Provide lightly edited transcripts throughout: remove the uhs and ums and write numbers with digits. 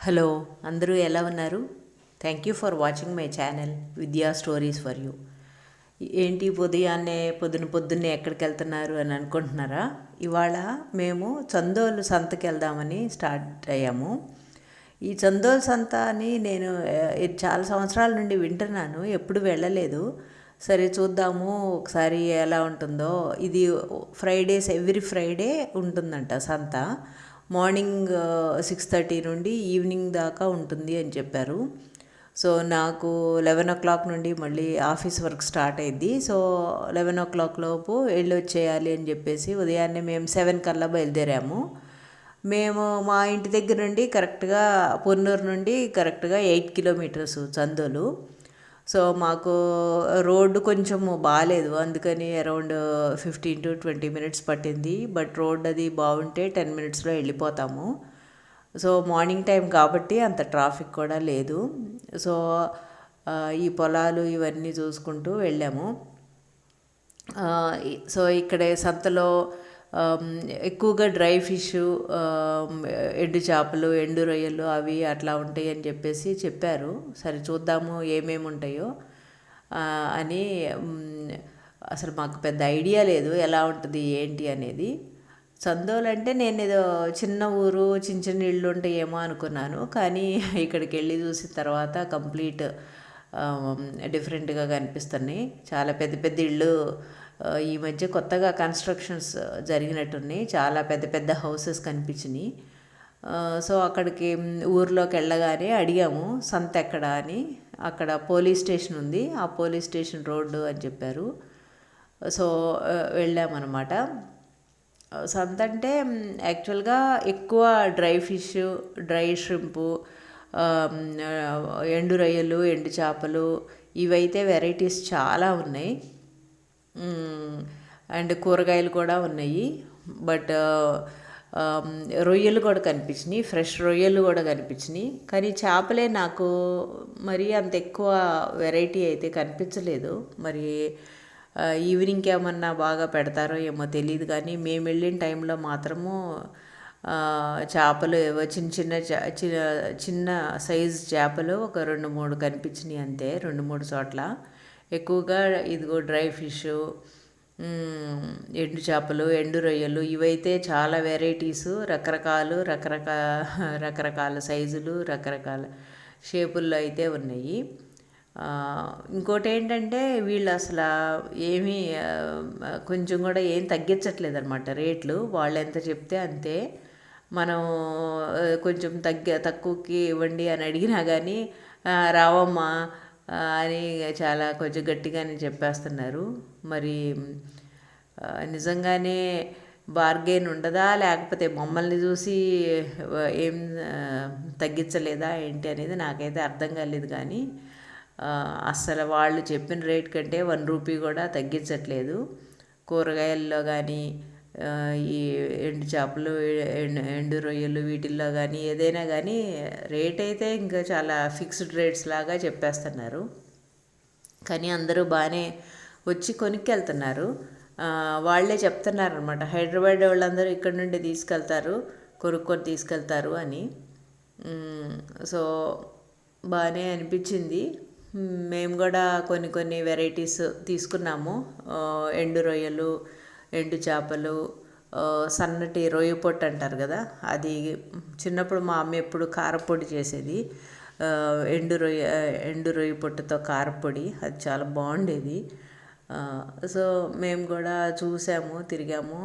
Hello, అందరూ ఎలా ఉన్నారు? Thank you for watching my channel విద్యా స్టోరీస్ ఫర్ యూ. ఏంటి పొద్దున్నే ఎక్కడికి వెళ్తున్నారు అని అనుకుంటున్నారా? ఇవాళ మేము చందోలు సంతకి వెళ్దామని స్టార్ట్ అయ్యాము. ఈ చందోలు సంత అని నేను చాలా సంవత్సరాల నుండి వింటున్నాను, ఎప్పుడు వెళ్ళలేదు. సరే చూద్దాము ఒకసారి ఎలా ఉంటుందో. ఇది ఎవ్రీ ఫ్రైడే ఉంటుందంట సంత. మార్నింగ్ 6:30 నుండి ఈవినింగ్ దాకా ఉంటుంది అని చెప్పారు. సో నాకు 11 o'clock నుండి మళ్ళీ ఆఫీస్ వర్క్ స్టార్ట్ అయింది. సో 11 o'clock లోపు వెళ్ళి వచ్చేయాలి అని చెప్పేసి ఉదయాన్నే మేము 7 కల్లా బయలుదేరాము. మేము మా ఇంటి దగ్గర నుండి కరెక్ట్గా పొన్నూరు నుండి కరెక్ట్గా 8 kilometers చందోలు. సో మాకు రోడ్డు కొంచెం బాగాలేదు, అందుకని అరౌండ్ 15 to 20 minutes పట్టింది. బట్ రోడ్ అది బాగుంటే 10 minutesలో వెళ్ళిపోతాము. సో మార్నింగ్ టైం కాబట్టి అంత ట్రాఫిక్ కూడా లేదు. సో ఈ పొలాలు ఇవన్నీ చూసుకుంటూ వెళ్ళాము. సో ఇక్కడ సంతలో ఎక్కువగా డ్రై ఫిష్, ఎండు చేపలు, ఎండు రొయ్యలు అవి అట్లా ఉంటాయి అని చెప్పేసి చెప్పారు. సరే చూద్దాము ఏమేమి ఉంటాయో అని. అసలు మాకు పెద్ద ఐడియా లేదు ఎలా ఉంటుంది ఏంటి అనేది. చందోలు అంటే నేను ఏదో చిన్న ఊరు, చిన్న చిన్న ఇళ్ళు ఉంటాయేమో అనుకున్నాను. కానీ ఇక్కడికి వెళ్ళి చూసిన తర్వాత కంప్లీట్ డిఫరెంట్గా కనిపిస్తున్నాయి. చాలా పెద్ద పెద్ద ఇళ్ళు ఈ మధ్య కొత్తగా కన్స్ట్రక్షన్స్ జరిగినట్టున్నాయి. చాలా పెద్ద పెద్ద హౌసెస్ కనిపించినాయి. సో అక్కడికి ఊర్లోకి వెళ్ళగానే అడిగాము సంత ఎక్కడ అని. అక్కడ పోలీస్ స్టేషన్ ఉంది, ఆ పోలీస్ స్టేషన్ రోడ్డు అని చెప్పారు. సో వెళ్ళామన్నమాట. సంత అంటే యాక్చువల్గా ఎక్కువ డ్రై ఫిష్, డ్రై షింపు, ఎండు రొయ్యలు, ఎండు చేపలు ఇవైతే వెరైటీస్ చాలా ఉన్నాయి. అండ్ కూరగాయలు కూడా ఉన్నాయి. బట్ రొయ్యలు కూడా కనిపించినాయి, ఫ్రెష్ రొయ్యలు కూడా కనిపించినాయి. కానీ చేపలే నాకు మరి అంత ఎక్కువ వెరైటీ అయితే కనిపించలేదు. మరి ఈవినింగ్కి ఏమన్నా బాగా పెడతారో ఏమో తెలియదు. కానీ మేము వెళ్ళిన టైంలో మాత్రము చేపలు ఏవో చిన్న సైజు చేపలు ఒక 2-3 కనిపించినాయి అంతే, 2-3 చోట్ల. ఎక్కువగా ఇదిగో డ్రై ఫిష్, ఎండు చేపలు, ఎండు రొయ్యలు ఇవైతే చాలా వెరైటీసు, రకరకాల సైజులు, రకరకాల షేపుల్లో అయితే ఉన్నాయి. ఇంకోటి ఏంటంటే వీళ్ళు అసలు ఏమీ కొంచెం కూడా ఏం తగ్గించట్లేదు అనమాట రేట్లు. వాళ్ళు ఎంత చెప్తే అంతే. మనం కొంచెం తక్కువకి ఇవ్వండి అని అడిగినా కానీ రావమ్మా అని చాలా కొంచెం గట్టిగానే చెప్పేస్తున్నారు. మరి నిజంగానే బార్గెన్ ఉండదా, లేకపోతే మమ్మల్ని చూసి ఏం తగ్గించలేదా ఏంటి అనేది నాకైతే అర్థం కాలేదు. కానీ అస్సలు వాళ్ళు చెప్పిన రేట్ కంటే 1 రూపీ కూడా తగ్గించట్లేదు. కూరగాయల్లో కానీ, ఈ ఎండు చేపలు, ఎండు రొయ్యలు వీటిల్లో కానీ ఏదైనా కానీ రేట్ అయితే ఇంకా చాలా ఫిక్స్డ్ రేట్స్ లాగా చెప్పేస్తున్నారు. కానీ అందరూ బాగానే వచ్చి కొనుక్కెళ్తున్నారు. వాళ్ళే చెప్తున్నారు అనమాట, హైదరాబాద్ వాళ్ళందరూ ఇక్కడ నుండి కొనుక్కొని తీసుకెళ్తారు అని. సో బాగానే అనిపించింది. మేము కూడా కొన్ని వెరైటీస్ తీసుకున్నాము. ఎండు రొయ్యలు, ఎండు చేపలు, సన్నటి రొయ్య పొట్టు అంటారు కదా, అది చిన్నప్పుడు మా అమ్మ ఎప్పుడు కారపొడి చేసేది. ఎండు రొయ్య పొట్టుతో కారపొడి, అది చాలా బాగుండేది. సో మేము కూడా చూసాము, తిరిగాము.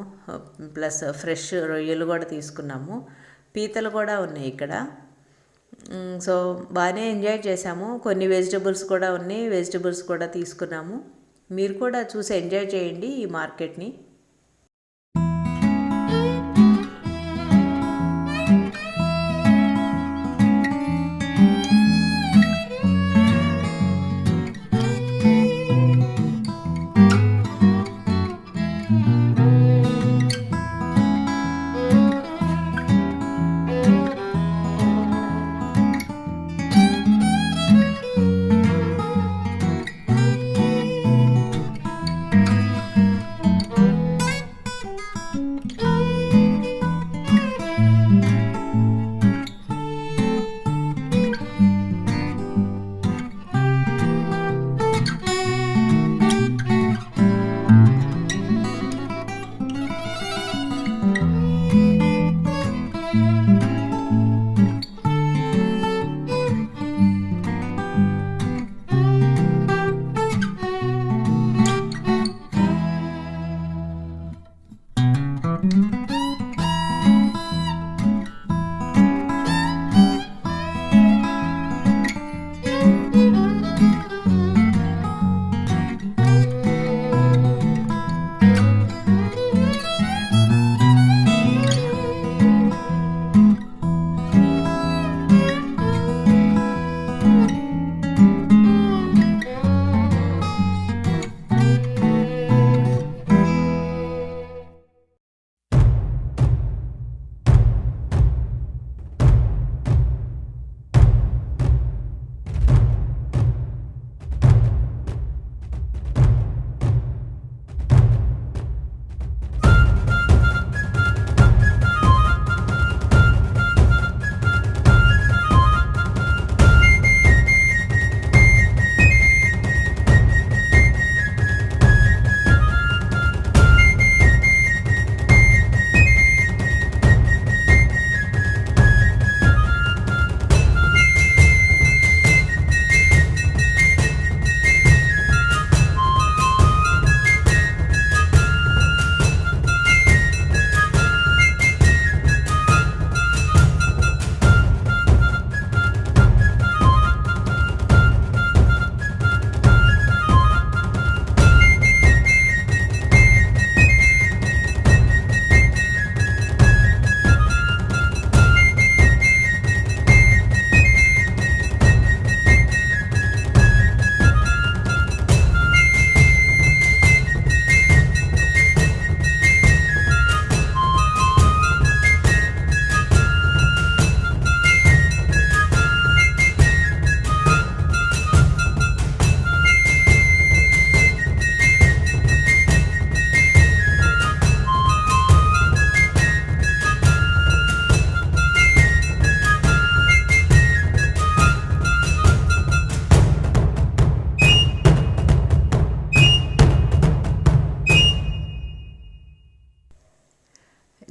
ప్లస్ ఫ్రెష్ రొయ్యలు కూడా తీసుకున్నాము. పీతలు కూడా ఉన్నాయి ఇక్కడ. సో బాగానే ఎంజాయ్ చేసాము. కొన్ని వెజిటబుల్స్ కూడా ఉన్నాయి, వెజిటబుల్స్ కూడా తీసుకున్నాము. మీరు కూడా చూసి ఎంజాయ్ చేయండి ఈ మార్కెట్ని.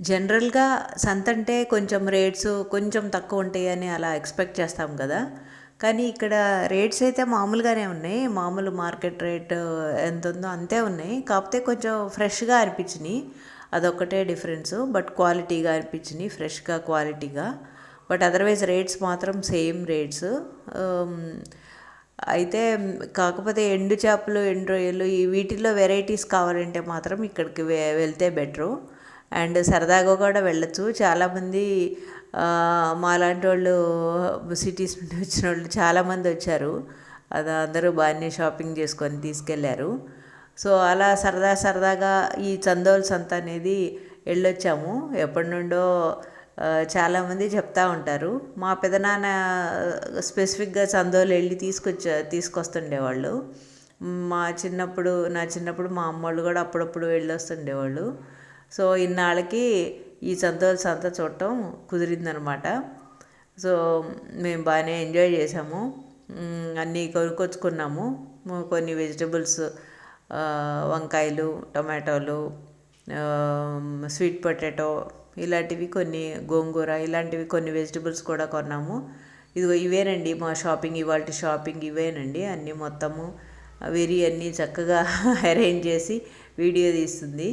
జనరల్గా సంత అంటే కొంచెం రేట్స్ కొంచెం తక్కువ ఉంటాయని అలా ఎక్స్పెక్ట్ చేస్తాం కదా. కానీ ఇక్కడ రేట్స్ అయితే మామూలుగానే ఉన్నాయి. మామూలు మార్కెట్ రేట్ ఎంత ఉందో అంతే ఉన్నాయి. కాకపోతే కొంచెం ఫ్రెష్గా అనిపించినాయి, అదొక్కటే డిఫరెన్స్. బట్ క్వాలిటీగా అనిపించినాయి, ఫ్రెష్గా క్వాలిటీగా. బట్ అదర్వైజ్ రేట్స్ మాత్రం సేమ్ రేట్స్. అయితే కాకపోతే ఎండు చేపలు, ఎండు రొయ్యలు ఈ వీటిల్లో వెరైటీస్ కావాలంటే మాత్రం ఇక్కడికి వెళ్తే బెటరు. అండ్ సరదాగా కూడా వెళ్ళచ్చు. చాలామంది మాలాంటి వాళ్ళు సిటీస్ నుండి వచ్చిన వాళ్ళు చాలామంది వచ్చారు. అది అందరూ బాగానే షాపింగ్ చేసుకొని తీసుకెళ్ళారు. సో అలా సరదాగా ఈ చందోల్ సంత అనేది వెళ్ళొచ్చాము. ఎప్పటి నుండో చాలామంది చెప్తా ఉంటారు. మా పెదనాన్న స్పెసిఫిక్గా చందోలు వెళ్ళి తీసుకొస్తుండేవాళ్ళు. నా చిన్నప్పుడు మా అమ్మోళ్ళు కూడా అప్పుడప్పుడు వెళ్ళొస్తుండేవాళ్ళు. సో ఇన్నాళ్ళకి ఈ చందోల్ సంత చూడటం కుదిరిందనమాట. సో మేము బాగానే ఎంజాయ్ చేసాము. అన్నీ కొనుక్కొచ్చుకున్నాము. కొన్ని వెజిటబుల్స్, వంకాయలు, టమాటోలు, స్వీట్ పొటాటో ఇలాంటివి కొన్ని, గోంగూర ఇలాంటివి కొన్ని వెజిటబుల్స్ కూడా కొన్నాము. ఇవేనండి మా షాపింగ్, ఇవాళ షాపింగ్ ఇవేనండి. అన్నీ మొత్తము అన్నీ చక్కగా అరేంజ్ చేసి వీడియో తీస్తుంది.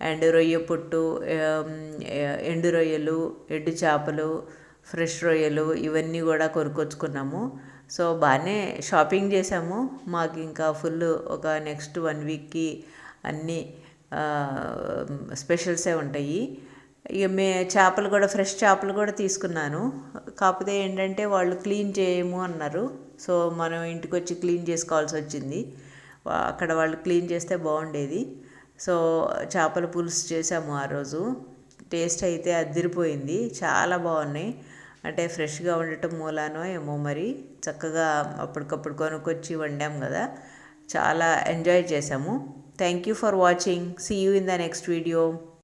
అండ్ రొయ్య పుట్టు, ఎండు రొయ్యలు, ఎండు చేపలు, ఫ్రెష్ రొయ్యలు ఇవన్నీ కూడా కొనుక్కొచ్చుకున్నాము. సో బాగానే షాపింగ్ చేసాము. మాకు ఇంకా ఫుల్ ఒక నెక్స్ట్ 1 వీక్కి అన్నీ స్పెషల్సే ఉంటాయి. ఇక చేపలు కూడా, ఫ్రెష్ చేపలు కూడా తీసుకున్నాను. కాకపోతే ఏంటంటే వాళ్ళు క్లీన్ చేయము అన్నారు. సో మనం ఇంటికి వచ్చి క్లీన్ చేసుకోవాల్సి వచ్చింది. అక్కడ వాళ్ళు క్లీన్ చేస్తే బాగుండేది. సో చేపల పులుసు చేసాము ఆ రోజు. టేస్ట్ అయితే అదిరిపోయింది, చాలా బాగున్నాయి. అంటే ఫ్రెష్గా ఉండటం మూలానో ఏమో మరి చక్కగా అప్పటికప్పుడు కొనుక్కొచ్చి వండాం కదా, చాలా ఎంజాయ్ చేసాము. Thank you for watching. See you in the next video.